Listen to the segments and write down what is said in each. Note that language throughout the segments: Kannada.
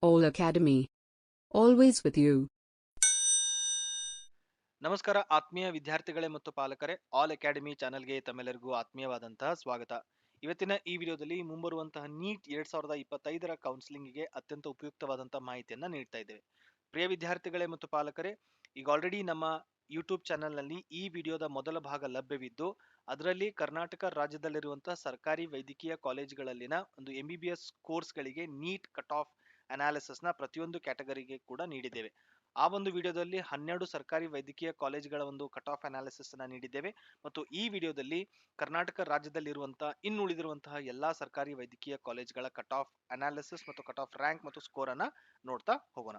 All Academy. Always with you. ನಮಸ್ಕಾರ ಆತ್ಮೀಯ ವಿದ್ಯಾರ್ಥಿಗಳೇ ಮತ್ತು ಪಾಲಕರೇ, ಆಲ್ ಅಕಾಡೆಮಿ ಚಾನೆಲ್ಗೆ ತಮ್ಮೆಲ್ಲರಿಗೂ ಆತ್ಮೀಯವಾದಂತಹ ಸ್ವಾಗತ. ಇವತ್ತಿನ ಈ ವಿಡಿಯೋದಲ್ಲಿ ಮುಂಬರುವಂತಹ ನೀಟ್ 2025ರ ಕೌನ್ಸಿಲಿಂಗ್ಗೆ ಅತ್ಯಂತ ಉಪಯುಕ್ತವಾದಂತಹ ಮಾಹಿತಿಯನ್ನ ನೀಡ್ತಾ ಇದ್ದೇವೆ. ಪ್ರಿಯ ವಿದ್ಯಾರ್ಥಿಗಳೇ ಮತ್ತು ಪಾಲಕರೇ, ಈಗ ಆಲ್ರೆಡಿ ನಮ್ಮ ಯೂಟ್ಯೂಬ್ ಚಾನೆಲ್ನಲ್ಲಿ ಈ ವಿಡಿಯೋದ ಮೊದಲ ಭಾಗ ಲಭ್ಯವಿದ್ದು, ಅದರಲ್ಲಿ ಕರ್ನಾಟಕ ರಾಜ್ಯದಲ್ಲಿರುವಂತಹ ಸರ್ಕಾರಿ ವೈದ್ಯಕೀಯ ಕಾಲೇಜುಗಳಲ್ಲಿನ ಒಂದು MBBS ಕೋರ್ಸ್ಗಳಿಗೆ ನೀಟ್ ಕಟ್ ಆಫ್ ಅನಾಲಿಸಿಸ್ನ ಪ್ರತಿಯೊಂದು ಕ್ಯಾಟಗರಿಗೆ ಕೂಡ ನೀಡಿದ್ದೇವೆ. ಆ ಒಂದು ವಿಡಿಯೋದಲ್ಲಿ 12 ಸರ್ಕಾರಿ ವೈದ್ಯಕೀಯ ಕಾಲೇಜುಗಳ ಒಂದು ಕಟ್ ಆಫ್ ಅನಾಲಿಸಿಸ್ ಅನ್ನ ನೀಡಿದ್ದೇವೆ ಮತ್ತು ಈ ವಿಡಿಯೋದಲ್ಲಿ ಕರ್ನಾಟಕ ರಾಜ್ಯದಲ್ಲಿರುವಂತಹ ಇನ್ನುಳಿದಿರುವಂತಹ ಎಲ್ಲಾ ಸರ್ಕಾರಿ ವೈದ್ಯಕೀಯ ಕಾಲೇಜುಗಳ ಕಟ್ ಆಫ್ ಅನಾಲಿಸಿಸ್ ಮತ್ತು ಕಟ್ ಆಫ್ ರ್ಯಾಂಕ್ ಮತ್ತು ಸ್ಕೋರ್ ಅನ್ನ ನೋಡ್ತಾ ಹೋಗೋಣ.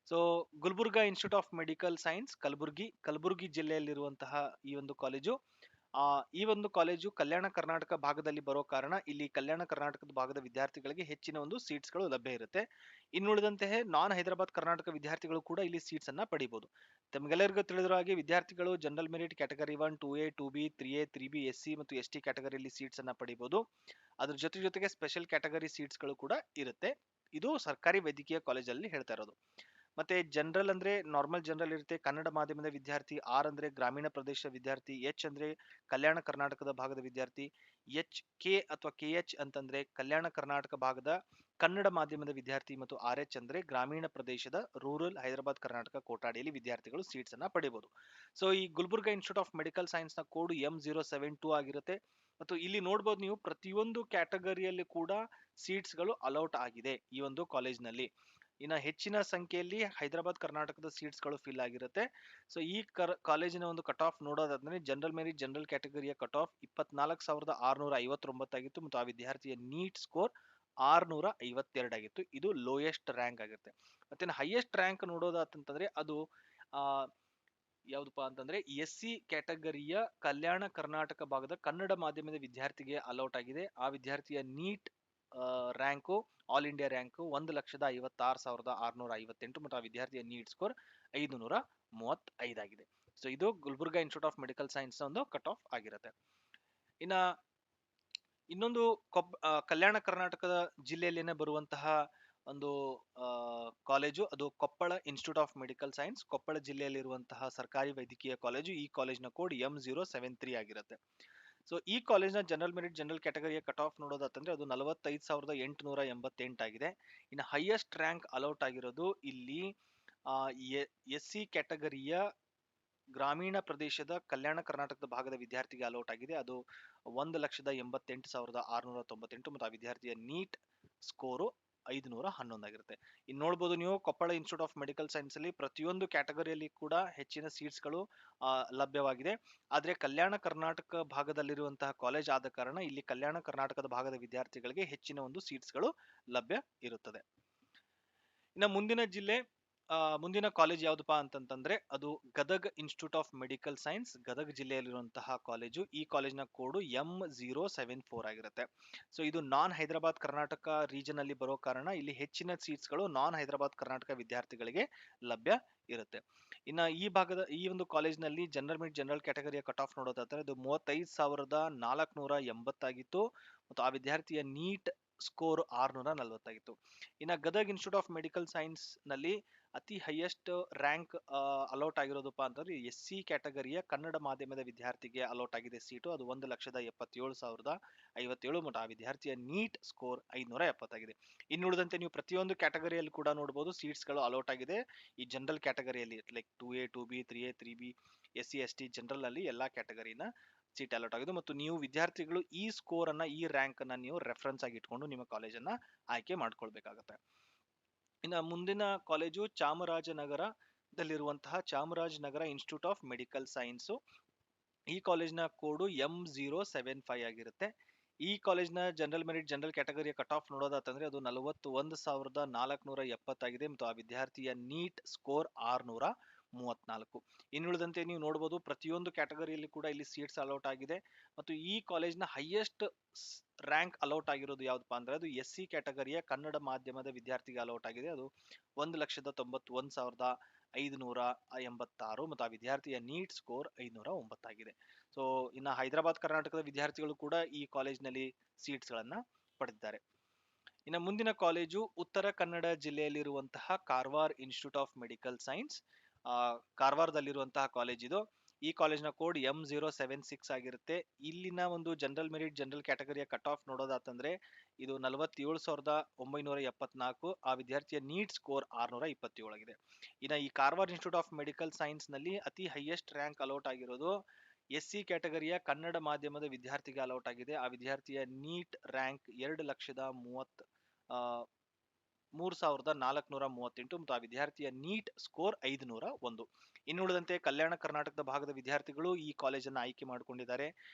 So Gulbarga institute of medical science Kalaburagi ಜಿಲ್ಲೆಯಲ್ಲಿರುವಂತಹ ಈ ಒಂದು ಕಾಲೇಜು ಈ ಒಂದು ಕಾಲೇಜು ಕಲ್ಯಾಣ ಕರ್ನಾಟಕ ಭಾಗದಲ್ಲಿ ಬರೋ ಕಾರಣ ಇಲ್ಲಿ ಕಲ್ಯಾಣ ಕರ್ನಾಟಕದ ಭಾಗದ ವಿದ್ಯಾರ್ಥಿಗಳಿಗೆ ಹೆಚ್ಚಿನ ಒಂದು ಸೀಟ್ಸ್ಗಳು ಲಭ್ಯ ಇರುತ್ತೆ. ಇನ್ನುಳಿದಂತೆ ನಾನ್ ಹೈದರಾಬಾದ್ ಕರ್ನಾಟಕ ವಿದ್ಯಾರ್ಥಿಗಳು ಕೂಡ ಇಲ್ಲಿ ಸೀಟ್ಸ್ ಅನ್ನ ಪಡಿಬಹುದು. ತಮಗೆಲ್ಲರಿಗೂ ತಿಳಿದಿರೋ ಹಾಗೆ ವಿದ್ಯಾರ್ಥಿಗಳು general merit category 1, 2A, 2B, 3A, 3B, SC ಮತ್ತು ST ಕ್ಯಾಟಗರಿಯಲ್ಲಿ ಸೀಟ್ಸ್ ಅನ್ನ ಪಡಿಬಹುದು. ಅದ್ರ ಜೊತೆಗೆ ಸ್ಪೆಷಲ್ ಕ್ಯಾಟಗರಿ ಸೀಟ್ಸ್ ಗಳು ಕೂಡ ಇರುತ್ತೆ. ಇದು ಸರ್ಕಾರಿ ವೈದ್ಯಕೀಯ ಕಾಲೇಜಲ್ಲಿ ಹೇಳ್ತಾ ಇರೋದು. ಮತ್ತೆ ಜನರಲ್ ಅಂದ್ರೆ ನಾರ್ಮಲ್ ಜನರಲ್ ಇರುತ್ತೆ, ಕನ್ನಡ ಮಾಧ್ಯಮದ ವಿದ್ಯಾರ್ಥಿ. ಆರ್ ಅಂದ್ರೆ ಗ್ರಾಮೀಣ ಪ್ರದೇಶ ವಿದ್ಯಾರ್ಥಿ. ಎಚ್ ಅಂದ್ರೆ ಕಲ್ಯಾಣ ಕರ್ನಾಟಕದ ಭಾಗದ ವಿದ್ಯಾರ್ಥಿ. ಕೆ ಅಥವಾ KH ಅಂತಂದ್ರೆ ಕಲ್ಯಾಣ ಕರ್ನಾಟಕ ಭಾಗದ ಕನ್ನಡ ಮಾಧ್ಯಮದ ವಿದ್ಯಾರ್ಥಿ. ಮತ್ತು RH ಅಂದ್ರೆ ಗ್ರಾಮೀಣ ಪ್ರದೇಶದ ರೂರಲ್ ಹೈದರಾಬಾದ್ ಕರ್ನಾಟಕ ಕೋಟಾಡಿಯಲ್ಲಿ ವಿದ್ಯಾರ್ಥಿಗಳು ಸೀಟ್ಸ್ ಅನ್ನ ಪಡಿಬಹುದು. ಸೊ ಈ Gulbarga institute of medical science ನ ಕೋಡ್ M072 ಆಗಿರುತ್ತೆ. ಮತ್ತು ಇಲ್ಲಿ ನೋಡಬಹುದು ನೀವು ಪ್ರತಿಯೊಂದು ಕ್ಯಾಟಗರಿಯಲ್ಲಿ ಕೂಡ ಸೀಟ್ಸ್ ಗಳು ಅಲೌಟ್ ಆಗಿದೆ ಈ ಒಂದು ಕಾಲೇಜ್ನಲ್ಲಿ. ಇನ್ನು ಹೆಚ್ಚಿನ ಸಂಖ್ಯೆಯಲ್ಲಿ ಹೈದರಾಬಾದ್ ಕರ್ನಾಟಕದ ಸೀಟ್ಸ್ ಗಳು ಫಿಲ್ ಆಗಿರುತ್ತೆ. ಸೊ ಈ ಕಾಲೇಜಿನ ಒಂದು ಕಟ್ ಆಫ್ ನೋಡೋದಾದ್ರೆ ಜನರಲ್ ಮೆರಿಟ್ ಜನರಲ್ ಕ್ಯಾಟಗರಿಯ ಕಟ್ ಆಫ್ 24,659 ಆಗಿತ್ತು ಮತ್ತು ಆ ವಿದ್ಯಾರ್ಥಿಯ ನೀಟ್ ಸ್ಕೋರ್ 652 ಆಗಿತ್ತು. ಇದು ಲೋಯೆಸ್ಟ್ ರ್ಯಾಂಕ್ ಆಗಿರುತ್ತೆ. ಮತ್ತೆ ಹೈಯೆಸ್ಟ್ ರ್ಯಾಂಕ್ ನೋಡೋದಂತಂದ್ರೆ ಅದು ಯಾವ್ದಪ್ಪ ಅಂತಂದ್ರೆ SC ಕ್ಯಾಟಗರಿಯ ಕಲ್ಯಾಣ ಕರ್ನಾಟಕ ಭಾಗದ ಕನ್ನಡ ಮಾಧ್ಯಮದ ವಿದ್ಯಾರ್ಥಿಗೆ ಅಲೌಟ್ ಆಗಿದೆ. ಆ ವಿದ್ಯಾರ್ಥಿಯ NEET rank all India rank 1,56,658 ಮತ್ತು ಆ ವಿದ್ಯಾರ್ಥಿಯ ನೀಟ್ ಸ್ಕೋರ್ 535 ಆಗಿದೆ. ಸೊ ಇದು Gulbarga institute of medical science ಒಂದು ಕಟ್ ಆಫ್ ಆಗಿರುತ್ತೆ. ಇನ್ನೊಂದು ಕಲ್ಯಾಣ ಕರ್ನಾಟಕದ ಜಿಲ್ಲೆಯಲ್ಲೇನೆ ಬರುವಂತಹ ಒಂದು ಕಾಲೇಜು, ಅದು Koppal institute of medical science, Koppal ಜಿಲ್ಲೆಯಲ್ಲಿರುವಂತಹ ಸರ್ಕಾರಿ ವೈದ್ಯಕೀಯ ಕಾಲೇಜು. ಈ ಕಾಲೇಜ್ನ ಕೋಡ್ M073 ಆಗಿರುತ್ತೆ. ಸೊ ಈ ಕಾಲೇಜ್ನ ಜನರಲ್ ಮೆರಿಟ್ ಜನರಲ್ ಕ್ಯಾಟಗರಿಯ ಕಟ್ ಆಫ್ ನೋಡೋದಂತಂದ್ರೆ ಅದು 45,888 ಆಗಿದೆ. ಇನ್ನು ಹೈಯೆಸ್ಟ್ ರ್ಯಾಂಕ್ ಅಲೌಟ್ ಆಗಿರೋದು ಇಲ್ಲಿ SC ಕ್ಯಾಟಗರಿಯ ಗ್ರಾಮೀಣ ಪ್ರದೇಶದ ಕಲ್ಯಾಣ ಕರ್ನಾಟಕದ ಭಾಗದ ವಿದ್ಯಾರ್ಥಿಗೆ ಅಲೌಟ್ ಆಗಿದೆ. ಅದು 1,88,698 ಮತ್ತು ಆ ವಿದ್ಯಾರ್ಥಿಯ ನೀಟ್ ಸ್ಕೋರು 511 ಆಗಿರುತ್ತೆ. ಇನ್ನು ನೋಡಬಹುದು ನೀವು Koppal institute of medical science ಅಲ್ಲಿ ಪ್ರತಿಯೊಂದು ಕ್ಯಾಟಗರಿಯಲ್ಲಿ ಕೂಡ ಹೆಚ್ಚಿನ ಸೀಟ್ಸ್ ಗಳು ಲಭ್ಯವಾಗಿದೆ. ಆದ್ರೆ ಕಲ್ಯಾಣ ಕರ್ನಾಟಕ ಭಾಗದಲ್ಲಿರುವಂತಹ ಕಾಲೇಜ್ ಆದ ಕಾರಣ ಇಲ್ಲಿ ಕಲ್ಯಾಣ ಕರ್ನಾಟಕದ ಭಾಗದ ವಿದ್ಯಾರ್ಥಿಗಳಿಗೆ ಹೆಚ್ಚಿನ ಒಂದು ಸೀಟ್ಸ್ ಗಳು ಲಭ್ಯ ಇರುತ್ತದೆ. ಇನ್ನು ಮುಂದಿನ ಕಾಲೇಜ್ ಯಾವ್ದಪ್ಪ ಅಂತಂತಂದ್ರೆ ಅದು Gadag institute of medical science, Gadag ಜಿಲ್ಲೆಯಲ್ಲಿರುವಂತಹ ಕಾಲೇಜು. ಈ ಕಾಲೇಜ್ನ ಕೋಡು M074 ಆಗಿರುತ್ತೆ. ಸೊ ಇದು ನಾನ್ ಹೈದರಾಬಾದ್ ಕರ್ನಾಟಕ ರೀಜನ್ ಅಲ್ಲಿ ಬರೋ ಕಾರಣ ಇಲ್ಲಿ ಹೆಚ್ಚಿನ ಸೀಟ್ಸ್ ಗಳು ನಾನ್ ಹೈದರಾಬಾದ್ ಕರ್ನಾಟಕ ವಿದ್ಯಾರ್ಥಿಗಳಿಗೆ ಲಭ್ಯ ಇರುತ್ತೆ. ಇನ್ನ ಈ ಒಂದು ಕಾಲೇಜ್ನಲ್ಲಿ ಜನರಲ್ ಮೆರಿಟ್ ಜನರಲ್ ಕ್ಯಾಟಗರಿಯ ಕಟ್ ಆಫ್ ನೋಡೋದಾದ್ರೆ ಅದು 35,480 ಆಗಿತ್ತು ಮತ್ತು ಆ ವಿದ್ಯಾರ್ಥಿಯ ನೀಟ್ ಸ್ಕೋರ್ 640 ಆಗಿತ್ತು. ಇನ್ನ Gadag institute of medical science ನಲ್ಲಿ ಅತಿ ಹೈಯೆಸ್ಟ್ ರ್ಯಾಂಕ್ ಅಲೌಟ್ ಆಗಿರೋದಪ್ಪ ಅಂತಂದ್ರೆ SC ಕ್ಯಾಟಗರಿಯ ಕನ್ನಡ ಮಾಧ್ಯಮದ ವಿದ್ಯಾರ್ಥಿಗೆ ಅಲೌಟ್ ಆಗಿದೆ ಸೀಟು. ಅದು 1,77,057 ಮತ್ತು ಆ ವಿದ್ಯಾರ್ಥಿಯ ನೀಟ್ ಸ್ಕೋರ್ 570 ಆಗಿದೆ. ಇನ್ನುಳಿದಂತೆ ನೀವು ಪ್ರತಿಯೊಂದು ಕ್ಯಾಟಗರಿಯಲ್ಲಿ ಕೂಡ ನೋಡಬಹುದು ಸೀಟ್ಸ್ ಗಳು ಅಲೌಟ್ ಆಗಿದೆ. ಈ ಜನರಲ್ ಕ್ಯಾಟಗರಿಯಲ್ಲಿ like 2A, 2B, 3A, 3B, SC, ST general ಅಲ್ಲಿ ಎಲ್ಲಾ ಕ್ಯಾಟಗರಿನ ಸೀಟ್ ಅಲೌಟ್ ಆಗಿದೆ. ಮತ್ತು ನೀವು ವಿದ್ಯಾರ್ಥಿಗಳು ಈ ಸ್ಕೋರ್ ಅನ್ನ ಈ ರ್ಯಾಂಕ್ ಅನ್ನ ನೀವು ರೆಫರೆನ್ಸ್ ಆಗಿ ಇಟ್ಕೊಂಡು ನಿಮ್ಮ ಕಾಲೇಜನ್ನ ಆಯ್ಕೆ ಮಾಡ್ಕೊಳ್ಬೇಕಾಗತ್ತೆ. ಇನ್ನು ಮುಂದಿನ ಕಾಲೇಜು ಚಾಮರಾಜನಗರದಲ್ಲಿರುವಂತಹ Chamarajanagar institute of medical science. ಈ ಕಾಲೇಜ್ನ ಕೋಡು M075 ಆಗಿರುತ್ತೆ. ಈ ಕಾಲೇಜ್ನ ಜನರಲ್ ಮೆರಿಟ್ ಜನರಲ್ ಕ್ಯಾಟಗರಿಯ ಕಟ್ ಆಫ್ ನೋಡೋದಾತಂದ್ರೆ ಅದು 41,470 ಆಗಿದೆ ಮತ್ತು ಆ ವಿದ್ಯಾರ್ಥಿಯ ನೀಟ್ ಸ್ಕೋರ್ 634. ಇನ್ನುಳಿದಂತೆ ನೀವು ನೋಡಬಹುದು ಪ್ರತಿಯೊಂದು ಕ್ಯಾಟಗರಿಯಲ್ಲಿ ಕೂಡ ಇಲ್ಲಿ ಸೀಟ್ಸ್ ಅಲೌಟ್ ಆಗಿದೆ. ಮತ್ತು ಈ ಕಾಲೇಜ್ನ ಹೈಯೆಸ್ಟ್ ರ್ಯಾಂಕ್ ಅಲೌಟ್ ಆಗಿರೋದು ಯಾವ್ದಪ್ಪ ಅಂದ್ರೆ ಅದು SC ಕ್ಯಾಟಗರಿಯ ಕನ್ನಡ ಮಾಧ್ಯಮದ ವಿದ್ಯಾರ್ಥಿಗೆ ಅಲೌಟ್ ಆಗಿದೆ. ಅದು 1,91,586 ಮತ್ತು ಆ ವಿದ್ಯಾರ್ಥಿಯ ನೀಟ್ ಸ್ಕೋರ್ 509 ಆಗಿದೆ. ಸೊ ಇನ್ನು ಹೈದರಾಬಾದ್ ಕರ್ನಾಟಕದ ವಿದ್ಯಾರ್ಥಿಗಳು ಕೂಡ ಈ ಕಾಲೇಜ್ನಲ್ಲಿ ಸೀಟ್ಸ್ ಗಳನ್ನ ಪಡೆದಿದ್ದಾರೆ. ಇನ್ನು ಮುಂದಿನ ಕಾಲೇಜು ಉತ್ತರ ಕನ್ನಡ ಜಿಲ್ಲೆಯಲ್ಲಿರುವಂತಹ Karwar institute of medical science. ಕಾರವಾರದಲ್ಲಿರುವಂತಹ ಕಾಲೇಜ್ ಇದು. ಈ ಕಾಲೇಜ್ನ ಕೋಡ್ M076 ಆಗಿರುತ್ತೆ. ಇಲ್ಲಿನ ಒಂದು ಜನರಲ್ ಮೆರಿಟ್ ಜನರಲ್ ಕ್ಯಾಟಗರಿಯ ಕಟ್ ಆಫ್ ನೋಡೋದಾತಂದ್ರೆ ಇದು 47,974. ಆ ವಿದ್ಯಾರ್ಥಿಯ ನೀಟ್ ಸ್ಕೋರ್ 627 ಆಗಿದೆ. ಇನ್ನು ಈ Karwar institute of medical science ನಲ್ಲಿ ಅತಿ ಹೈಯೆಸ್ಟ್ ರ್ಯಾಂಕ್ ಅಲೌಟ್ ಆಗಿರೋದು SC ಕ್ಯಾಟಗರಿಯ ಕನ್ನಡ ಮಾಧ್ಯಮದ ವಿದ್ಯಾರ್ಥಿಗೆ ಅಲೌಟ್ ಆಗಿದೆ. ಆ ವಿದ್ಯಾರ್ಥಿಯ ನೀಟ್ ರ್ಯಾಂಕ್ 2,03,438 ಮತ್ತು ಆ ವಿದ್ಯಾರ್ಥಿಯ ನೀಟ್ ಸ್ಕೋರ್ 501. ಇನ್ನುಳಿದಂತೆ ಕಲ್ಯಾಣ ಕರ್ನಾಟಕದ ಭಾಗದ ವಿದ್ಯಾರ್ಥಿಗಳು ಈ ಕಾಲೇಜನ್ನು ಆಯ್ಕೆ ಮಾಡಿಕೊಂಡಿದ್ದಾರೆ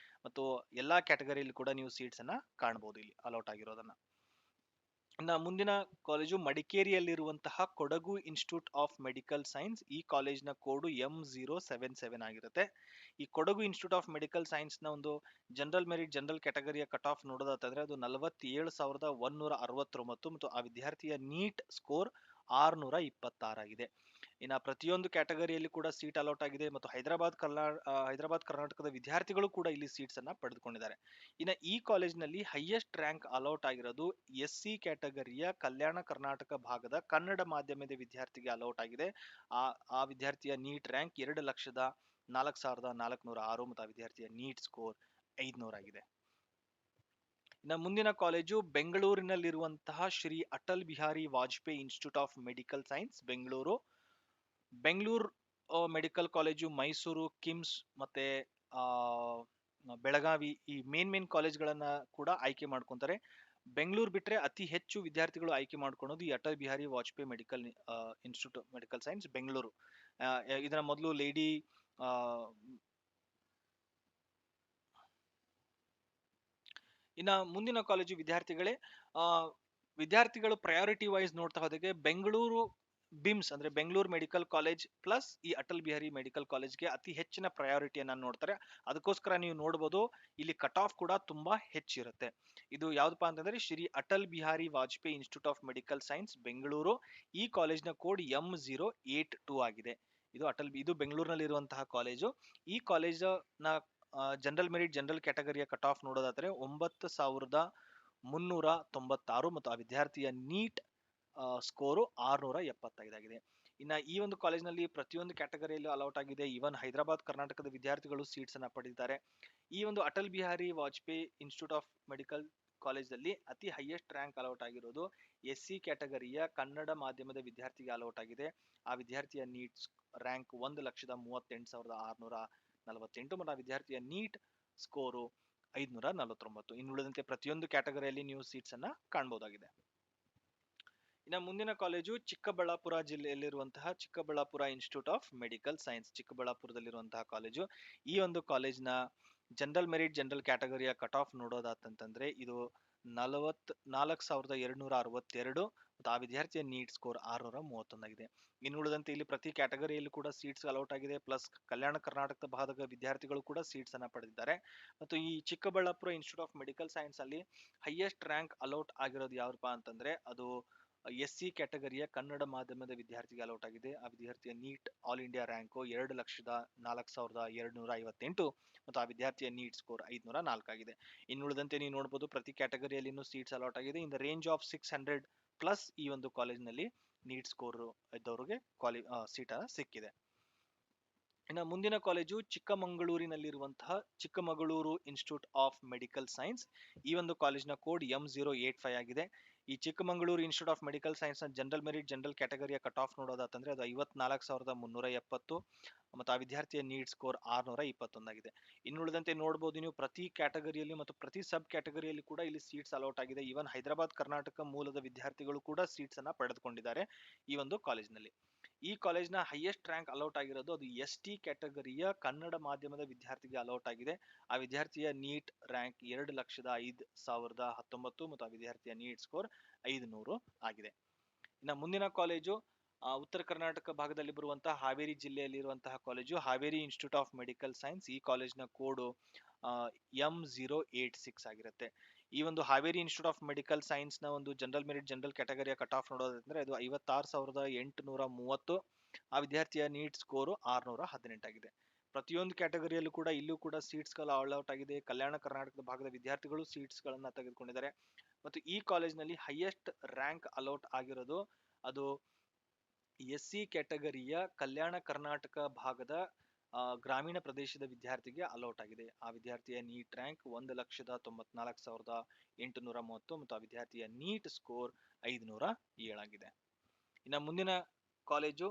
ಮತ್ತು ಎಲ್ಲಾ ಕ್ಯಾಟಗರಿಯಲ್ಲಿ ಕೂಡ ನೀವು ಸೀಟ್ಸ್ ಅನ್ನ ಕಾಣಬಹುದು ಇಲ್ಲಿ ಅಲೌಟ್ ಆಗಿರೋದನ್ನ. ಇನ್ನು ಮುಂದಿನ ಕಾಲೇಜು ಮಡಿಕೇರಿಯಲ್ಲಿರುವಂತಹ Kodagu institute of medical science. ಈ ಕಾಲೇಜ್ನ ಕೋಡು M077 ಆಗಿರುತ್ತೆ. ಈ Kodagu institute of medical science ನ ಒಂದು ಜನರಲ್ ಮೆರಿಟ್ ಜನರಲ್ ಕ್ಯಾಟಗರಿಯ ಕಟ್ ಆಫ್ ನೋಡೋದಾದ್ರೆ ಅದು 47,169 ಮತ್ತು ಆ ವಿದ್ಯಾರ್ಥಿಯ ನೀಟ್ ಸ್ಕೋರ್ 626 ಆಗಿದೆ. ಇನ್ನು ಪ್ರತಿಯೊಂದು ಕ್ಯಾಟಗರಿಯಲ್ಲಿ ಕೂಡ ಸೀಟ್ ಅಲೌಟ್ ಆಗಿದೆ ಮತ್ತು ಹೈದರಾಬಾದ್ ಕರ್ನಾಟಕದ ವಿದ್ಯಾರ್ಥಿಗಳು ಕೂಡ ಇಲ್ಲಿ ಸೀಟ್ಸ್ ಅನ್ನ ಪಡೆದುಕೊಂಡಿದ್ದಾರೆ. ಇನ್ನು ಈ ಕಾಲೇಜ್ನಲ್ಲಿ ಹೈಯೆಸ್ಟ್ ರ್ಯಾಂಕ್ ಅಲೌಟ್ ಆಗಿರೋದು SC ಕ್ಯಾಟಗರಿಯ ಕಲ್ಯಾಣ ಕರ್ನಾಟಕ ಭಾಗದ ಕನ್ನಡ ಮಾಧ್ಯಮದ ವಿದ್ಯಾರ್ಥಿಗೆ ಅಲೌಟ್ ಆಗಿದೆ. ಆ ವಿದ್ಯಾರ್ಥಿಯ ನೀಟ್ ರ್ಯಾಂಕ್ 2,04,406 ಮತ್ತು ಆ ವಿದ್ಯಾರ್ಥಿಯ ನೀಟ್ ಸ್ಕೋರ್ 500 ಆಗಿದೆ. ಇನ್ನು ಮುಂದಿನ ಕಾಲೇಜು ಬೆಂಗಳೂರಿನಲ್ಲಿರುವಂತಹ Shri Atal Bihari Vajpayee institute of medical science Bengaluru. Bengaluru medical college, Mysuru KIMS ಮತ್ತೆ ಬೆಳಗಾವಿ ಈ ಮೇನ್ ಕಾಲೇಜ್ಗಳನ್ನ ಕೂಡ ಆಯ್ಕೆ ಮಾಡ್ಕೊಂತಾರೆ. ಬೆಂಗಳೂರು ಬಿಟ್ರೆ ಅತಿ ಹೆಚ್ಚು ವಿದ್ಯಾರ್ಥಿಗಳು ಆಯ್ಕೆ ಮಾಡ್ಕೊಳೋದು ಈ Atal Bihari Vajpayee medical institute medical science Bengaluru. ಇದರ ಮೊದಲು ಲೇಡಿ ಇನ್ನ ಮುಂದಿನ ಕಾಲೇಜು ವಿದ್ಯಾರ್ಥಿಗಳು ಪ್ರಯಾರಿಟಿ ವೈಸ್ ನೋಡ್ತಾ ಹೋದಾಗೆ ಬೆಂಗಳೂರು ಬಿಮ್ಸ್ ಅಂದ್ರೆ ಬೆಂಗಳೂರು ಮೆಡಿಕಲ್ ಕಾಲೇಜ್ ಪ್ಲಸ್ ಈ ಅಟಲ್ ಬಿಹಾರಿ ಮೆಡಿಕಲ್ ಕಾಲೇಜ್ಗೆ ಅತಿ ಹೆಚ್ಚಿನ ಪ್ರಯಾರಿಟಿಯನ್ನ ನೋಡ್ತಾರೆ. ಅದಕ್ಕೋಸ್ಕರ ನೀವು ನೋಡಬಹುದು ಇಲ್ಲಿ ಕಟ್ ಆಫ್ ಕೂಡ ತುಂಬಾ ಹೆಚ್ಚಿರುತ್ತೆ. ಇದು ಯಾವ್ದಪ್ಪ ಅಂತಂದ್ರೆ Shri Atal Bihari Vajpayee institute of medical science Bengaluru. ಈ ಕಾಲೇಜ್ನ ಕೋಡ್ M082 ಆಗಿದೆ. ಇದು ಬೆಂಗಳೂರಿನಲ್ಲಿ ಇರುವಂತಹ ಕಾಲೇಜು. ಈ ಕಾಲೇಜ್ನ ಜನರಲ್ ಮೆರಿಟ್ ಜನರಲ್ ಕ್ಯಾಟಗರಿಯ ಕಟ್ ಆಫ್ ನೋಡೋದಾದ್ರೆ 9,396 ಮತ್ತು ಆ ವಿದ್ಯಾರ್ಥಿಯ ನೀಟ್ ಸ್ಕೋರು 675 ಆಗಿದೆ. ಇನ್ನ ಈ ಒಂದು ಕಾಲೇಜ್ನಲ್ಲಿ ಪ್ರತಿಯೊಂದು ಕ್ಯಾಟಗರಿಯಲ್ಲೂ ಅಲೌಟ್ ಆಗಿದೆ. ಈವನ್ ಹೈದರಾಬಾದ್ ಕರ್ನಾಟಕದ ವಿದ್ಯಾರ್ಥಿಗಳು ಸೀಟ್ಸ್ ಅನ್ನ ಪಡೆದಿದ್ದಾರೆ. ಈ ಒಂದು Atal Bihari Vajpayee institute of medical ಕಾಲೇಜಲ್ಲಿ ಅತಿ ಹೈಯೆಸ್ಟ್ ರ್ಯಾಂಕ್ ಅಲೌಟ್ ಆಗಿರೋದು SC ಕ್ಯಾಟಗರಿಯ ಕನ್ನಡ ಮಾಧ್ಯಮದ ವಿದ್ಯಾರ್ಥಿಗೆ ಅಲೌಟ್ ಆಗಿದೆ. ಆ ವಿದ್ಯಾರ್ಥಿಯ ನೀಟ್ ರ್ಯಾಂಕ್ 1,38,648 ಮತ್ತು ಆ ವಿದ್ಯಾರ್ಥಿಯ ನೀಟ್ ಸ್ಕೋರು 549. ಇನ್ನುಳಿದಂತೆ ಪ್ರತಿಯೊಂದು ಕ್ಯಾಟಗರಿಯಲ್ಲಿ ನೀವು ಸೀಟ್ಸ್ ಅನ್ನ ಕಾಣಬಹುದಾಗಿದೆ. ಇನ್ನು ಮುಂದಿನ ಕಾಲೇಜು ಚಿಕ್ಕಬಳ್ಳಾಪುರ ಜಿಲ್ಲೆಯಲ್ಲಿರುವಂತಹ Chikkaballapura institute of medical science. ಚಿಕ್ಕಬಳ್ಳಾಪುರದಲ್ಲಿರುವಂತಹ ಕಾಲೇಜು. ಈ ಒಂದು ಕಾಲೇಜ್ನ ಜನರಲ್ ಮೆರಿಟ್ ಜನರಲ್ ಕ್ಯಾಟಗರಿಯ ಕಟ್ ಆಫ್ ನೋಡೋದಾತಂತಂದ್ರೆ ಇದು 44,262 ಮತ್ತು ಆ ವಿದ್ಯಾರ್ಥಿಯ ನೀಟ್ ಸ್ಕೋರ್ 631 ಆಗಿದೆ. ಇನ್ನುಳಿದಂತೆ ಇಲ್ಲಿ ಪ್ರತಿ ಕ್ಯಾಟಗರಿಯಲ್ಲೂ ಕೂಡ ಸೀಟ್ಸ್ ಅಲೌಟ್ ಆಗಿದೆ. ಪ್ಲಸ್ ಕಲ್ಯಾಣ ಕರ್ನಾಟಕದ ಭಾಗದ ವಿದ್ಯಾರ್ಥಿಗಳು ಕೂಡ ಸೀಟ್ಸ್ ಅನ್ನ ಪಡೆದಿದ್ದಾರೆ. ಮತ್ತು ಈ Chikkaballapur institute of medical science ಅಲ್ಲಿ ಹೈಯೆಸ್ಟ್ ರ್ಯಾಂಕ್ ಅಲೌಟ್ ಆಗಿರೋದು ಯಾವ್ದಪ್ಪ ಅಂತಂದ್ರೆ ಅದು SC ಕ್ಯಾಟಗರಿಯ ಕನ್ನಡ ಮಾಧ್ಯಮದ ವಿದ್ಯಾರ್ಥಿಗೆ ಅಲೌಟ್ ಆಗಿದೆ. ಆ ವಿದ್ಯಾರ್ಥಿಯ ನೀಟ್ ಆಲ್ ಇಂಡಿಯಾ ರ್ಯಾಂಕು 2,04,258 ಮತ್ತು ಆ ವಿದ್ಯಾರ್ಥಿಯ ನೀಟ್ ಸ್ಕೋರ್ 504 ಆಗಿದೆ. ಇನ್ನುಳಿದಂತೆ ನೀವು ನೋಡಬಹುದು ಪ್ರತಿ ಕ್ಯಾಟಗರಿಯಲ್ಲಿನೂ ಸೀಟ್ಸ್ ಅಲಾಟ್ ಆಗಿದೆ. In the range of 600 plus ಈ ಒಂದು ಕಾಲೇಜ್ನಲ್ಲಿ ನೀಟ್ ಸ್ಕೋರ್ ಇದ್ದವರಿಗೆ ಸೀಟ್ ಸಿಕ್ಕಿದೆ. ಇನ್ನು ಮುಂದಿನ ಕಾಲೇಜು ಚಿಕ್ಕಮಗಳೂರಿನಲ್ಲಿರುವಂತಹ Chikkamagaluru institute of medical science. ಈ ಒಂದು ಕಾಲೇಜ್ನ ಕೋಡ್ M085 ಆಗಿದೆ. ಈ Chikkamagaluru institute of medical science ನ ಜನರಲ್ ಮೆರಿಟ್ ಜನರಲ್ ಕ್ಯಾಟಗರಿಯ ಕಟ್ ಆಫ್ ನೋಡೋದಾತಂದ್ರೆ ಅದು 54,370 ಮತ್ತು ಆ ವಿದ್ಯಾರ್ಥಿಯ ನೀಟ್ ಸ್ಕೋರ್ 621 ಆಗಿದೆ. ಇನ್ನುಳಿದಂತೆ ನೋಡಬಹುದು ನೀವು ಪ್ರತಿ ಕ್ಯಾಟಗರಿಯಲ್ಲಿ ಮತ್ತು ಪ್ರತಿ ಸಬ್ ಕ್ಯಾಟಗರಿಯಲ್ಲಿ ಕೂಡ ಇಲ್ಲಿ ಸೀಟ್ಸ್ ಅಲೌಟ್ ಆಗಿದೆ. ಈವನ್ ಹೈದರಾಬಾದ್ ಕರ್ನಾಟಕ ಮೂಲದ ವಿದ್ಯಾರ್ಥಿಗಳು ಕೂಡ ಸೀಟ್ಸ್ ಅನ್ನ ಪಡೆದುಕೊಂಡಿದ್ದಾರೆ ಈ ಒಂದು ಕಾಲೇಜ್ನಲ್ಲಿ. ಈ ಕಾಲೇಜ್ನ ಹೈಯೆಸ್ಟ್ ರ್ಯಾಂಕ್ ಅಲೌಟ್ ಆಗಿರೋದು ಅದು ST ಕ್ಯಾಟಗರಿಯ ಕನ್ನಡ ಮಾಧ್ಯಮದ ವಿದ್ಯಾರ್ಥಿಗೆ ಅಲೌಟ್ ಆಗಿದೆ. ಆ ವಿದ್ಯಾರ್ಥಿಯ ನೀಟ್ ರ್ಯಾಂಕ್ 2,05,019 ಮತ್ತು ಆ ವಿದ್ಯಾರ್ಥಿಯ ನೀಟ್ ಸ್ಕೋರ್ 500 ಆಗಿದೆ. ಇನ್ನು ಮುಂದಿನ ಕಾಲೇಜು ಉತ್ತರ ಕರ್ನಾಟಕ ಭಾಗದಲ್ಲಿ ಬರುವಂತಹ ಹಾವೇರಿ ಜಿಲ್ಲೆಯಲ್ಲಿರುವಂತಹ college Haveri institute of medical science. ಈ ಕಾಲೇಜ್ನ ಕೋಡು M086 ಆಗಿರುತ್ತೆ. ಈ ಒಂದು Haveri institute of medical science ನ ಒಂದು ಜನರಲ್ ಮೆರಿಟ್ ಜನರಲ್ ಕ್ಯಾಟಗರಿಯ ಕಟ್ ಆಫ್ ನೋಡೋದಂದ್ರೆ ಅದು 56,830. ಆ ವಿದ್ಯಾರ್ಥಿಯ ನೀಟ್ ಸ್ಕೋರು 618 ಆಗಿದೆ. ಪ್ರತಿಯೊಂದು ಕ್ಯಾಟಗರಿಯಲ್ಲೂ ಕೂಡ ಇಲ್ಲೂ ಕೂಡ ಸೀಟ್ಸ್ ಗಳು ಆಲ್ ಔಟ್ ಆಗಿದೆ. ಕಲ್ಯಾಣ ಕರ್ನಾಟಕದ ಭಾಗದ ವಿದ್ಯಾರ್ಥಿಗಳು ಸೀಟ್ಸ್ ಗಳನ್ನ ತೆಗೆದುಕೊಂಡಿದ್ದಾರೆ. ಮತ್ತು ಈ ಕಾಲೇಜ್ನಲ್ಲಿ ಹೈಯೆಸ್ಟ್ ರ್ಯಾಂಕ್ ಅಲೌಟ್ ಆಗಿರೋದು ಅದು SC ಕ್ಯಾಟಗರಿಯ ಕಲ್ಯಾಣ ಕರ್ನಾಟಕ ಭಾಗದ ಗ್ರಾಮೀಣ ಪ್ರದೇಶದ ವಿದ್ಯಾರ್ಥಿಗೆ ಅಲೌಟ್ ಆಗಿದೆ. ಆ ವಿದ್ಯಾರ್ಥಿಯ ನೀಟ್ ರ್ಯಾಂಕ್ 1,94,830 ಮತ್ತು ಆ ವಿದ್ಯಾರ್ಥಿಯ ನೀಟ್ ಸ್ಕೋರ್ 507 ಆಗಿದೆ. ಇನ್ನು ಮುಂದಿನ ಕಾಲೇಜು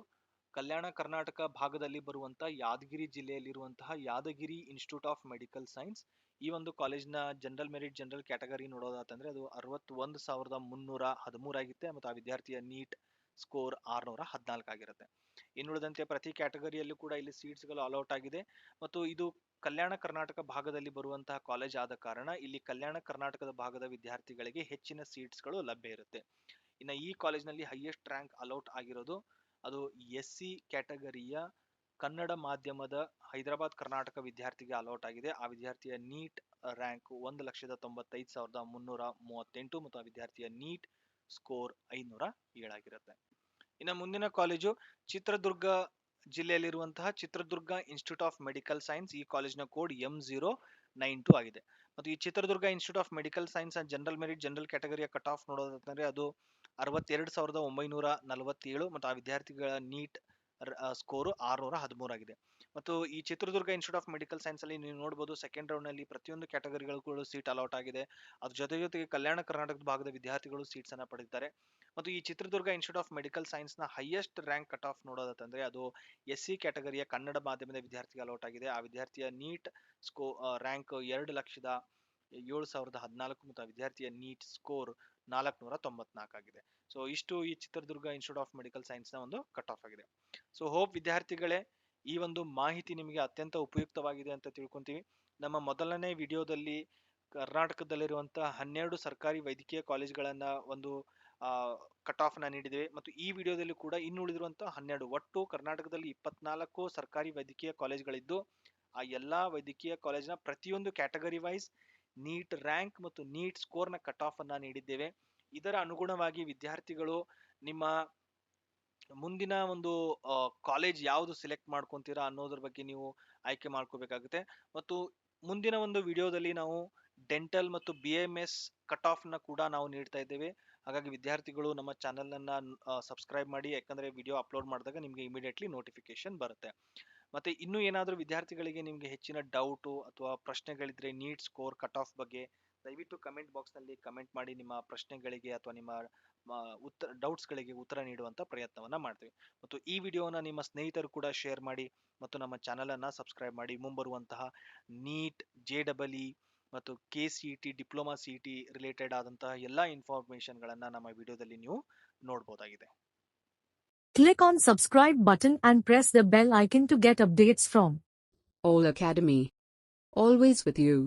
ಕಲ್ಯಾಣ ಕರ್ನಾಟಕ ಭಾಗದಲ್ಲಿ ಬರುವಂತಹ ಯಾದಗಿರಿ ಜಿಲ್ಲೆಯಲ್ಲಿರುವಂತಹ Yadagiri institute of medical science. ಈ ಒಂದು ಕಾಲೇಜಿನ ಜನರಲ್ ಮೆರಿಟ್ ಜನರಲ್ ಕ್ಯಾಟಗರಿ ನೋಡೋದಾತಂದ್ರೆ ಅದು 61,313 ಆಗಿರುತ್ತೆ ಮತ್ತು ಆ ವಿದ್ಯಾರ್ಥಿಯ ನೀಟ್ ಸ್ಕೋರ್ 614 ಆಗಿರುತ್ತೆ. ಇನ್ನುಳಿದಂತೆ ಪ್ರತಿ ಕ್ಯಾಟಗರಿಯಲ್ಲೂ ಕೂಡ ಇಲ್ಲಿ ಸೀಟ್ಸ್ಗಳು ಅಲೌಟ್ ಆಗಿದೆ ಮತ್ತು ಇದು ಕಲ್ಯಾಣ ಕರ್ನಾಟಕ ಭಾಗದಲ್ಲಿ ಬರುವಂತಹ ಕಾಲೇಜ್ ಆದ ಕಾರಣ ಇಲ್ಲಿ ಕಲ್ಯಾಣ ಕರ್ನಾಟಕದ ಭಾಗದ ವಿದ್ಯಾರ್ಥಿಗಳಿಗೆ ಹೆಚ್ಚಿನ ಸೀಟ್ಸ್ಗಳು ಲಭ್ಯ ಇರುತ್ತೆ. ಇನ್ನು ಈ ಕಾಲೇಜ್ನಲ್ಲಿ ಹೈಯೆಸ್ಟ್ ರ್ಯಾಂಕ್ ಅಲೌಟ್ ಆಗಿರೋದು ಅದು SC ಕ್ಯಾಟಗರಿಯ ಕನ್ನಡ ಮಾಧ್ಯಮದ ಹೈದರಾಬಾದ್ ಕರ್ನಾಟಕ ವಿದ್ಯಾರ್ಥಿಗೆ ಅಲೌಟ್ ಆಗಿದೆ. ಆ ವಿದ್ಯಾರ್ಥಿಯ ನೀಟ್ ರ್ಯಾಂಕ್ 1,95,338 ಮತ್ತು ಆ ವಿದ್ಯಾರ್ಥಿಯ ನೀಟ್ ಸ್ಕೋರ್ 507 ಆಗಿರುತ್ತೆ. ಇನ್ನು ಮುಂದಿನ ಕಾಲೇಜು ಚಿತ್ರದುರ್ಗ ಜಿಲ್ಲೆಯಲ್ಲಿರುವಂತಹ Chitradurga institute of medical science. ಈ ಕಾಲೇಜಿನ ಕೋಡ್ M092 ಆಗಿದೆ ಮತ್ತು ಈ Chitradurga institute of medical science general merit general ಕ್ಯಾಟಗರಿಯ ಕಟ್ ಆಫ್ ನೋಡೋದಂದ್ರೆ ಅದು 62,947 ಮತ್ತು ಆ ವಿದ್ಯಾರ್ಥಿಗಳ ನೀಟ್ ಸ್ಕೋರು 613 ಆಗಿದೆ. ಮತ್ತು ಈ Chitradurga institute of medical science ಅಲ್ಲಿ ನೀವು ನೋಡಬಹುದು ಸೆಕೆಂಡ್ ರೌಂಡ್ ನಲ್ಲಿ ಪ್ರತಿಯೊಂದು ಕ್ಯಾಟಗರಿಗಳು ಕೂಡ ಸೀಟ್ ಅಲೌಟ್ ಆಗಿದೆ. ಅದ್ರ ಜೊತೆಗೆ ಕಲ್ಯಾಣ ಕರ್ನಾಟಕದ ಭಾಗದ ವಿದ್ಯಾರ್ಥಿಗಳು ಸೀಟ್ಸ್ ಅನ್ನ ಪಡೆದಿದ್ದಾರೆ. ಮತ್ತು ಈ Chitradurga institute of medical science ನ ಹೈಯೆಸ್ಟ್ ರ್ಯಾಂಕ್ ಕಟ್ ಆಫ್ ನೋಡೋದಂದ್ರೆ ಅದು SC ಕ್ಯಾಟಗರಿಯ ಕನ್ನಡ ಮಾಧ್ಯಮದ ವಿದ್ಯಾರ್ಥಿಗೆ ಅಲೌಟ್ ಆಗಿದೆ. ಆ ವಿದ್ಯಾರ್ಥಿಯ ನೀಟ್ ರ್ಯಾಂಕ್ 2,07,014 ಮತ್ತು ಆ ವಿದ್ಯಾರ್ಥಿಯ ನೀಟ್ ಸ್ಕೋರ್ 494 ಆಗಿದೆ. ಸೊ ಇಷ್ಟು ಈ Chitradurga institute of medical science ನ ಒಂದು ಕಟ್ ಆಫ್ ಆಗಿದೆ. ಸೊ ಹೋಪ್ ವಿದ್ಯಾರ್ಥಿಗಳೇ ಈ ಒಂದು ಮಾಹಿತಿ ನಿಮಗೆ ಅತ್ಯಂತ ಉಪಯುಕ್ತವಾಗಿದೆ ಅಂತ ತಿಳ್ಕೊಂತೀವಿ. ನಮ್ಮ ಮೊದಲನೇ ವಿಡಿಯೋದಲ್ಲಿ ಕರ್ನಾಟಕದಲ್ಲಿರುವಂತಹ 12 ಸರ್ಕಾರಿ ವೈದ್ಯಕೀಯ ಕಾಲೇಜ್ಗಳನ್ನ ಒಂದು ಕಟ್ ಆಫ್ ನ ನೀಡಿದ್ದೇವೆ ಮತ್ತು ಈ ವಿಡಿಯೋದಲ್ಲಿ ಕೂಡ ಇನ್ನು ಉಳಿದಿರುವಂತಹ 12 ಒಟ್ಟು ಕರ್ನಾಟಕದಲ್ಲಿ 24 ಸರ್ಕಾರಿ ವೈದ್ಯಕೀಯ ಕಾಲೇಜ್ಗಳಿದ್ದು ಆ ಎಲ್ಲಾ ವೈದ್ಯಕೀಯ ಕಾಲೇಜಿನ ಪ್ರತಿಯೊಂದು ಕ್ಯಾಟಗರಿ ವೈಸ್ ನೀಟ್ ರ್ಯಾಂಕ್ ಮತ್ತು ನೀಟ್ ಸ್ಕೋರ್ ನ ಕಟ್ ಆಫ್ ಅನ್ನ ನೀಡಿದ್ದೇವೆ. ಇದರ ಅನುಗುಣವಾಗಿ ವಿದ್ಯಾರ್ಥಿಗಳು ನಿಮ್ಮ ಮುಂದಿನ ಒಂದು ಕಾಲೇಜ್ ಯಾವುದು ಸೆಲೆಕ್ಟ್ ಮಾಡ್ಕೊಂತೀರಾ ಅನ್ನೋದ್ರ ಬಗ್ಗೆ ನೀವು ಆಯ್ಕೆ ಮಾಡ್ಕೋಬೇಕಾಗುತ್ತೆ. ಮತ್ತು ಮುಂದಿನ ಒಂದು ವಿಡಿಯೋದಲ್ಲಿ ನಾವು ಡೆಂಟಲ್ ಮತ್ತು BMS ಕಟ್ ಆಫ್ ನ ಕೂಡ ನಾವು ನೀಡ್ತಾ ಇದ್ದೇವೆ. ಹಾಗಾಗಿ ವಿದ್ಯಾರ್ಥಿಗಳು ನಮ್ಮ ಚಾನೆಲ್ ಅನ್ನ ಸಬ್ಸ್ಕ್ರೈಬ್ ಮಾಡಿ, ಯಾಕಂದ್ರೆ ವಿಡಿಯೋ ಅಪ್ಲೋಡ್ ಮಾಡಿದಾಗ ನಿಮಗೆ ಇಮಿಡಿಯೇಟ್ಲಿ ನೋಟಿಫಿಕೇಶನ್ ಬರುತ್ತೆ. ಮತ್ತೆ ಇನ್ನೂ ಏನಾದರೂ ವಿದ್ಯಾರ್ಥಿಗಳಿಗೆ ನಿಮಗೆ ಹೆಚ್ಚಿನ ಡೌಟು ಅಥವಾ ಪ್ರಶ್ನೆಗಳಿದ್ರೆ ನೀಟ್ ಸ್ಕೋರ್ ಕಟ್ ಆಫ್ ಬಗ್ಗೆ ದಯವಿಟ್ಟು ಕಮೆಂಟ್ ಬಾಕ್ಸ್ ನಲ್ಲಿ ಕಮೆಂಟ್ ಮಾಡಿ. ನಿಮ್ಮ ಪ್ರಶ್ನೆಗಳಿಗೆ ಅಥವಾ ನಿಮ್ಮ ಡೌಟ್ಸ್ಗಳಿಗೆ ಉತ್ತರ ನೀಡುವಂತ ಪ್ರಯತ್ನವನ್ನ ಮಾಡ್ತೀವಿ. ಮತ್ತು ಈ ವಿಡಿಯೋನ ನಿಮ್ಮ ಸ್ನೇಹಿತರು ಕೂಡ ಶೇರ್ ಮಾಡಿ ಮತ್ತು ನಮ್ಮ ಚಾನೆಲ್ ಅನ್ನ ಸಬ್ಸ್ಕ್ರೈಬ್ ಮಾಡಿ. ಮುಂಬರುವಂತಹ ನೀಟ್, JEE ಮತ್ತು KCET, ಡಿಪ್ಲೊಮಾ CET ರಿಲೇಟೆಡ್ ಆದಂತಹ ಎಲ್ಲಾ ಇನ್ಫಾರ್ಮೇಶನ್ ಗಳನ್ನ ನಮ್ಮ ವಿಡಿಯೋದಲ್ಲಿ ನೀವು ನೋಡಬಹುದಾಗಿದೆ. Click on subscribe button and press the bell icon to get updates from All Academy. Always with you.